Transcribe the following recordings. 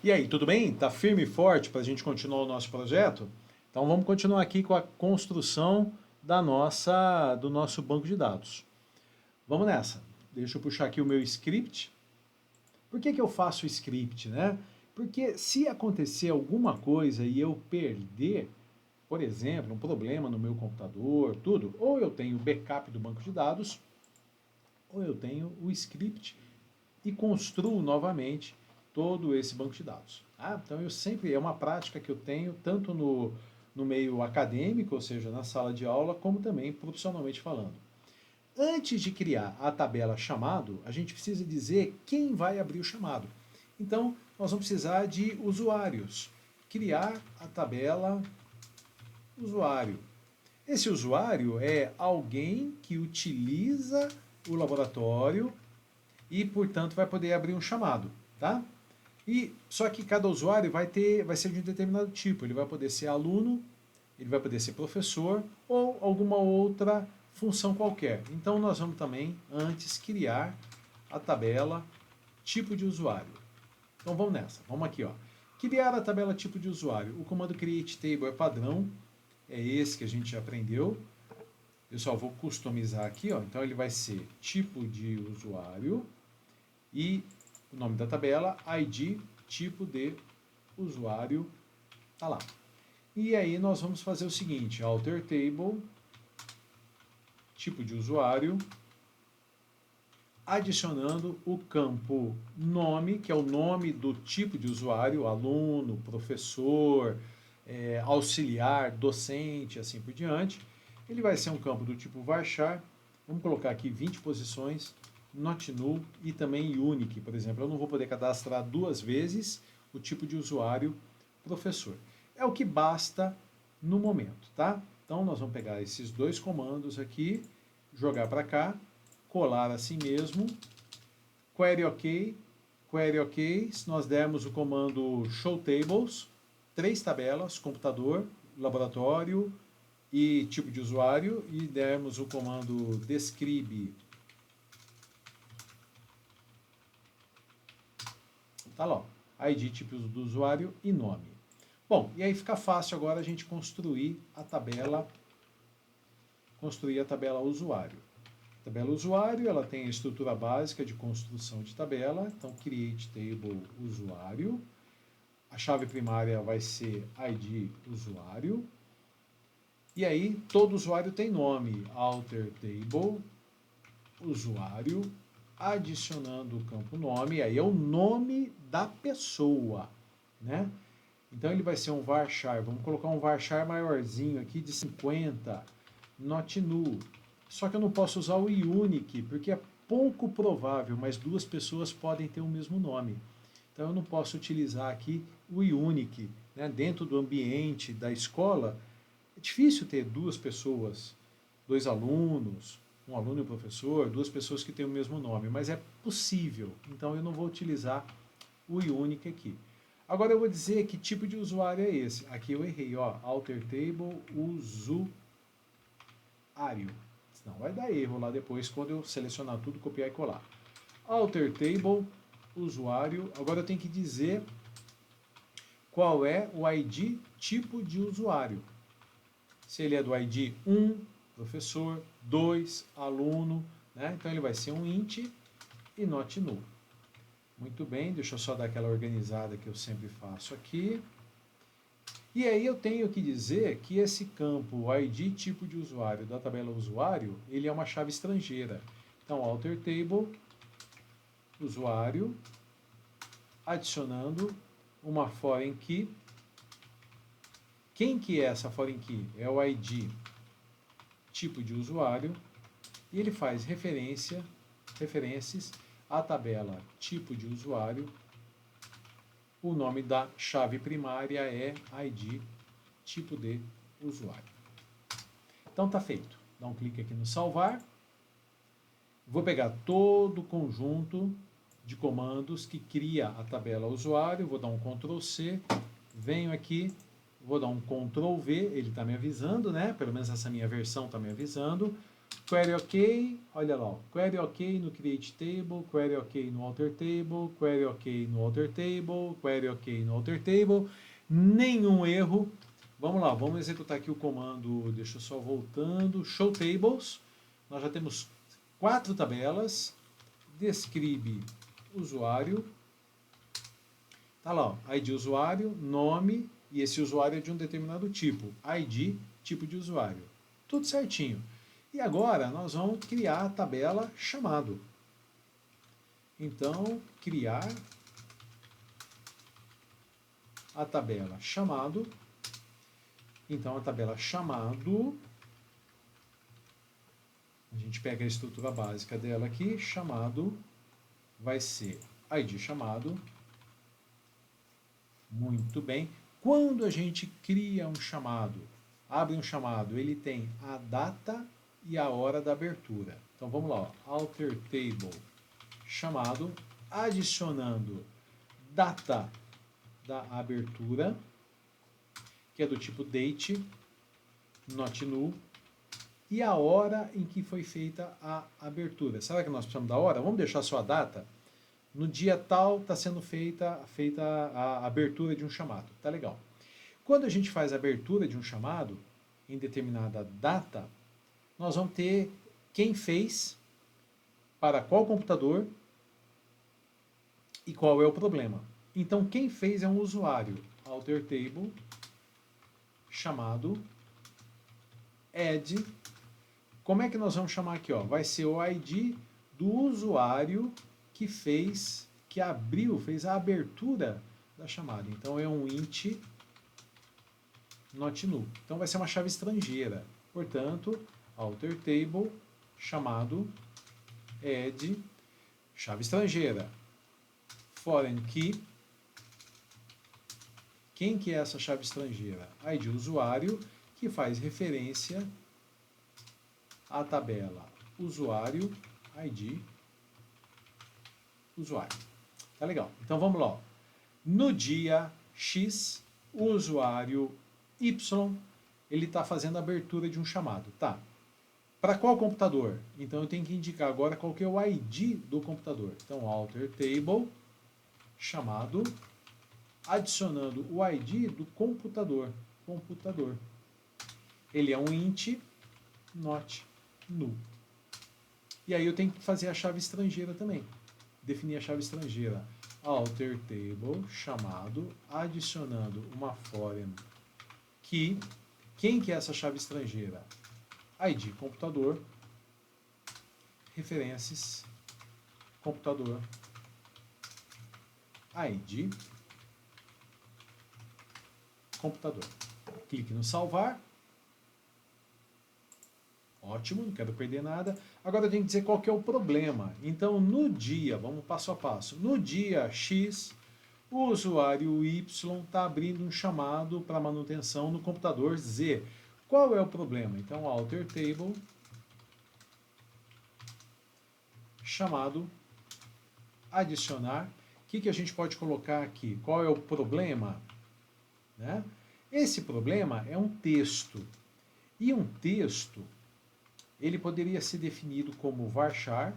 E aí, tudo bem? Tá firme e forte para a gente continuar o nosso projeto? Então vamos continuar aqui com a construção do nosso banco de dados. Vamos nessa. Deixa eu puxar aqui o meu script. Por que eu faço script, né? Porque se acontecer alguma coisa e eu perder, por exemplo, um problema no meu computador, tudo, ou eu tenho o backup do banco de dados, ou eu tenho o script e construo novamente todo esse banco de dados. Então eu sempre, é uma prática que eu tenho tanto no meio acadêmico, ou seja, na sala de aula, como também profissionalmente falando. Antes de criar a tabela chamado, a gente precisa dizer quem vai abrir o chamado. Então, nós vamos precisar de usuários. Criar a tabela usuário. Esse usuário é alguém que utiliza o laboratório e, portanto, vai poder abrir um chamado, tá? E só que cada usuário vai ser de um determinado tipo. Ele vai poder ser aluno, ele vai poder ser professor ou alguma outra função qualquer. Então nós vamos também antes criar a tabela tipo de usuário. Então vamos nessa. Vamos aqui, ó. Criar a tabela tipo de usuário. O comando create table é padrão, é esse que a gente já aprendeu. Eu só vou customizar aqui, ó. Então ele vai ser tipo de usuário e o nome da tabela, ID, tipo de usuário, tá lá. E aí nós vamos fazer o seguinte, alter table, tipo de usuário, adicionando o campo nome, que é o nome do tipo de usuário, aluno, professor, auxiliar, docente, assim por diante. Ele vai ser um campo do tipo varchar, vamos colocar aqui 20 posições, not null e também unique, por exemplo. Eu não vou poder cadastrar duas vezes o tipo de usuário professor. É o que basta no momento, tá? Então nós vamos pegar esses dois comandos aqui, jogar para cá, colar assim mesmo, query ok, se nós dermos o comando show tables, 3 tabelas, computador, laboratório e tipo de usuário, e dermos o comando describe, tá lá, ID, tipo do usuário e nome. Bom, e aí fica fácil agora a gente construir a tabela usuário. A tabela usuário, ela tem a estrutura básica de construção de tabela, então create table usuário. A chave primária vai ser ID usuário. E aí todo usuário tem nome, alter table usuário, adicionando o campo nome, aí é o nome da pessoa, né? Então ele vai ser um varchar, vamos colocar um varchar maiorzinho aqui de 50, not null. Só que eu não posso usar o unique, porque é pouco provável, mas duas pessoas podem ter o mesmo nome. Então eu não posso utilizar aqui o unique, né? Dentro do ambiente da escola, é difícil ter duas pessoas, dois alunos, um aluno e um professor, duas pessoas que têm o mesmo nome, mas é possível. Então eu não vou utilizar o unique aqui. Agora eu vou dizer que tipo de usuário é esse. Aqui eu errei, ó, alter table usuário. Senão vai dar erro lá depois quando eu selecionar tudo, copiar e colar. Alter table usuário. Agora eu tenho que dizer qual é o ID tipo de usuário. Se ele é do ID 1, professor, 2, aluno, né? Então ele vai ser um int e not null. Muito bem, deixa eu só dar aquela organizada que eu sempre faço aqui. E aí eu tenho que dizer que esse campo ID tipo de usuário da tabela usuário, ele é uma chave estrangeira. Então alter table usuário adicionando uma foreign key. Quem que é essa foreign key? É o ID tipo de usuário e ele faz referências à tabela tipo de usuário. O nome da chave primária é ID tipo de usuário. Então tá feito. Dá um clique aqui no salvar. Vou pegar todo o conjunto de comandos que cria a tabela usuário, vou dar um Ctrl C, venho aqui, vou dar um Ctrl V, ele está me avisando, né? Pelo menos essa minha versão está me avisando. query ok, olha lá, ó, query ok no create table, query ok no alter table, query ok no alter table, query ok no alter table, nenhum erro. Vamos lá, vamos executar aqui o comando, deixa eu só voltando, show tables, nós já temos 4 tabelas, describe usuário, tá lá, ó, ID usuário, nome, e esse usuário é de um determinado tipo, ID, tipo de usuário, tudo certinho. E agora nós vamos criar a tabela chamado. Então, criar a tabela chamado. Então, a tabela chamado, a gente pega a estrutura básica dela aqui, chamado vai ser ID chamado. Muito bem. Quando a gente cria um chamado, abre um chamado, ele tem a data e a hora da abertura. Então vamos lá, ó. Alter table chamado, adicionando data da abertura, que é do tipo date, not null, e a hora em que foi feita a abertura. Será que nós precisamos da hora? Vamos deixar só a data? No dia tal está sendo feita a abertura de um chamado. Tá legal. Quando a gente faz a abertura de um chamado, em determinada data, nós vamos ter quem fez, para qual computador e qual é o problema. Então, quem fez é um usuário. Alter table, chamado, add. Como é que nós vamos chamar aqui? Ó? Vai ser o ID do usuário que fez, que abriu, fez a abertura da chamada. Então, é um int not null. Então, vai ser uma chave estrangeira. Portanto, alter table, chamado, add, chave estrangeira, foreign key. Quem que é essa chave estrangeira? ID usuário, que faz referência à tabela usuário, ID, usuário. Tá legal. Então vamos lá. No dia X, o usuário Y, ele está fazendo a abertura de um chamado. Tá. Para qual computador? Então eu tenho que indicar agora qual que é o ID do computador. Então alter table, chamado, adicionando o ID do computador. Computador. Ele é um int not null. E aí eu tenho que fazer a chave estrangeira também. Definir a chave estrangeira. Alter table, chamado, adicionando uma foreign key. Quem que é essa chave estrangeira? ID computador, referências, computador, ID, computador. Clique no salvar. Ótimo, não quero perder nada. Agora eu tenho que dizer qual que é o problema. Então, no dia, vamos passo a passo. No dia X, o usuário Y está abrindo um chamado para manutenção no computador Z. Qual é o problema? Então, alter table, chamado, adicionar. O que a gente pode colocar aqui? Qual é o problema? Né? Esse problema é um texto. E um texto, ele poderia ser definido como varchar,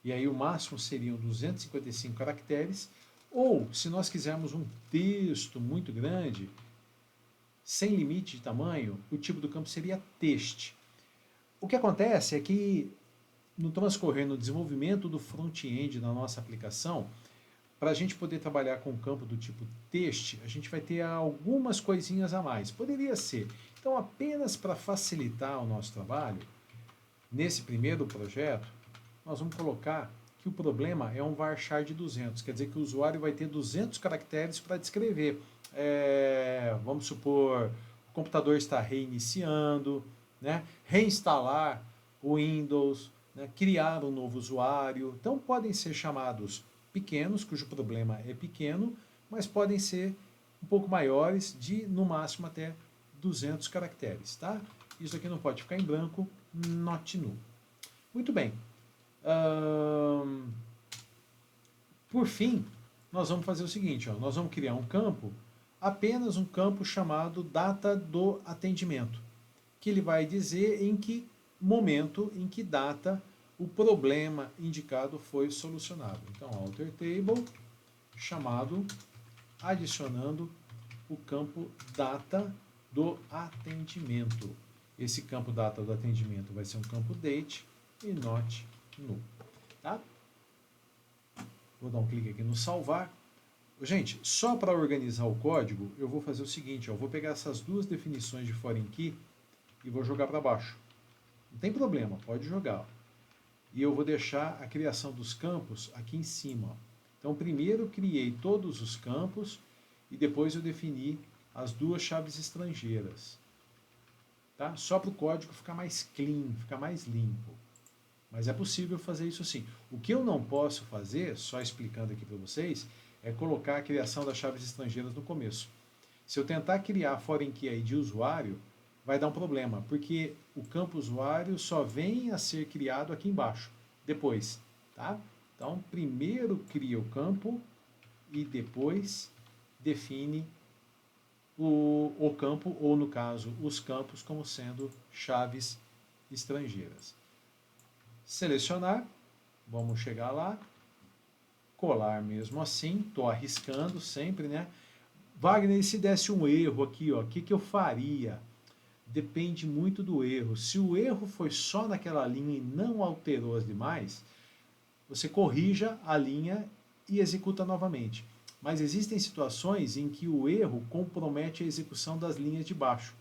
e aí o máximo seriam 255 caracteres, ou, se nós quisermos um texto muito grande, sem limite de tamanho, o tipo do campo seria text. O que acontece é que, no transcorrer, no desenvolvimento do front-end da nossa aplicação, para a gente poder trabalhar com um campo do tipo text, a gente vai ter algumas coisinhas a mais. Poderia ser. Então, apenas para facilitar o nosso trabalho, nesse primeiro projeto, nós vamos colocar que o problema é um varchar de 200. Quer dizer que o usuário vai ter 200 caracteres para descrever. Vamos supor, o computador está reiniciando, né? Reinstalar o Windows, né? Criar um novo usuário. Então, podem ser chamados pequenos, cujo problema é pequeno, mas podem ser um pouco maiores, de no máximo até 200 caracteres, tá? Isso aqui não pode ficar em branco, not null. Muito bem. Por fim, nós vamos fazer o seguinte, ó, nós vamos criar um campo, apenas um campo chamado data do atendimento. que ele vai dizer em que momento, em que data o problema indicado foi solucionado. Então, alter table, chamado, adicionando o campo data do atendimento. Esse campo data do atendimento vai ser um campo date e not null. Tá? Vou dar um clique aqui no salvar. Gente, só para organizar o código, eu vou fazer o seguinte, eu vou pegar essas duas definições de foreign key e vou jogar para baixo. Não tem problema, pode jogar. E eu vou deixar a criação dos campos aqui em cima. Então, primeiro eu criei todos os campos e depois eu defini as duas chaves estrangeiras. Tá? Só para o código ficar mais clean, ficar mais limpo. Mas é possível fazer isso sim. O que eu não posso fazer, só explicando aqui para vocês, é colocar a criação das chaves estrangeiras no começo. Se eu tentar criar foreign key aí de usuário, vai dar um problema, porque o campo usuário só vem a ser criado aqui embaixo, depois. Tá? Então, primeiro cria o campo e depois define o campo, ou no caso, os campos, como sendo chaves estrangeiras. Selecionar, vamos chegar lá, colar mesmo assim, estou arriscando sempre, né? Wagner, e se desse um erro aqui, ó, o que eu faria? Depende muito do erro. Se o erro foi só naquela linha e não alterou as demais, você corrija a linha e executa novamente. Mas existem situações em que o erro compromete a execução das linhas de baixo.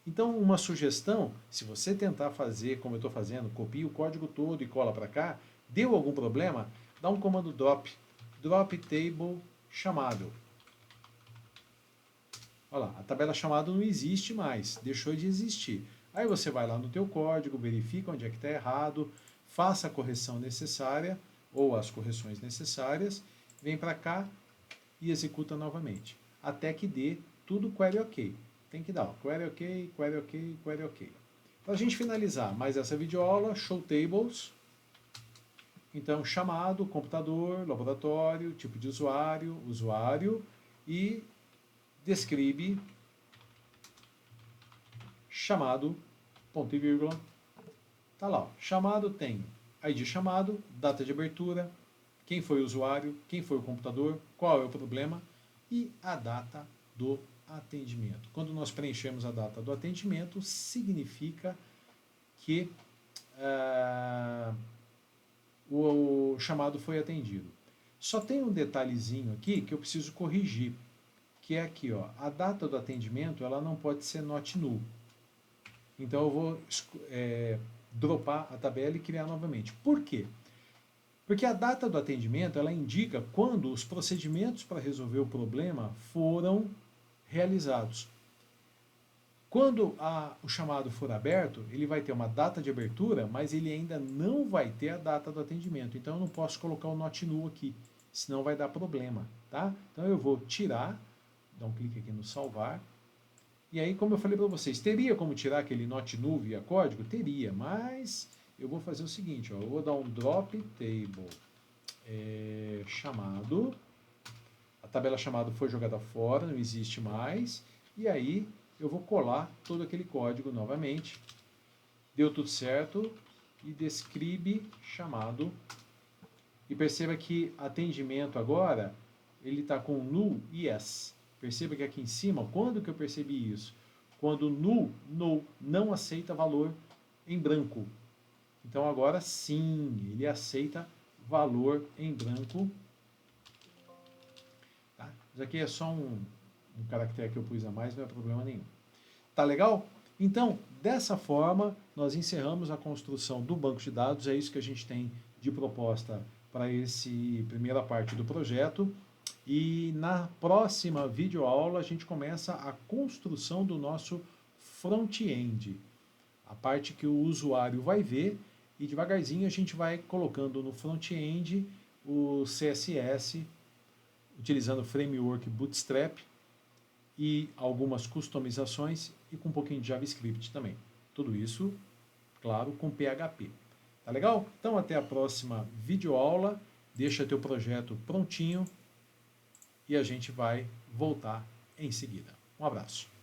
Então, uma sugestão, se você tentar fazer como eu estou fazendo, copia o código todo e cola para cá, deu algum problema, dá um comando drop table chamado. Olha lá, a tabela chamada não existe mais, deixou de existir. Aí você vai lá no teu código, verifica onde é que está errado, faça a correção necessária, ou as correções necessárias, vem para cá e executa novamente, até que dê tudo query ok. Tem que dar ó, query ok, query ok, query ok. Para a gente finalizar mais essa videoaula, show tables. Então, chamado, computador, laboratório, tipo de usuário, usuário e describe chamado, ponto e vírgula. Tá lá, ó. Chamado tem ID chamado, data de abertura, quem foi o usuário, quem foi o computador, qual é o problema e a data do atendimento. Quando nós preenchemos a data do atendimento, significa que o chamado foi atendido. Só tem um detalhezinho aqui que eu preciso corrigir, que é aqui, ó, a data do atendimento ela não pode ser not null. Então eu vou dropar a tabela e criar novamente. Por quê? Porque a data do atendimento ela indica quando os procedimentos para resolver o problema foram realizados. Quando o chamado for aberto, ele vai ter uma data de abertura, mas ele ainda não vai ter a data do atendimento. Então eu não posso colocar o not null aqui, senão vai dar problema. Tá? Então eu vou tirar, dar um clique aqui no salvar. E aí, como eu falei para vocês, teria como tirar aquele not null via código? Teria, mas eu vou fazer o seguinte, ó, eu vou dar um drop table chamado, a tabela chamado foi jogada fora, não existe mais, e aí eu vou colar todo aquele código novamente, deu tudo certo, e describe chamado, e perceba que atendimento agora, ele está com null e yes. Perceba que aqui em cima, quando que eu percebi isso? Quando null não aceita valor em branco. Então agora sim, ele aceita valor em branco. Tá? Isso aqui é só um caractere que eu pus a mais, não é problema nenhum. Tá legal? Então, dessa forma, nós encerramos a construção do banco de dados. É isso que a gente tem de proposta para essa primeira parte do projeto. E na próxima videoaula a gente começa a construção do nosso front-end. A parte que o usuário vai ver e devagarzinho a gente vai colocando no front-end o CSS, utilizando o framework Bootstrap e algumas customizações e com um pouquinho de JavaScript também. Tudo isso, claro, com PHP. Tá legal? Então até a próxima videoaula. Deixa teu projeto prontinho e a gente vai voltar em seguida. Um abraço.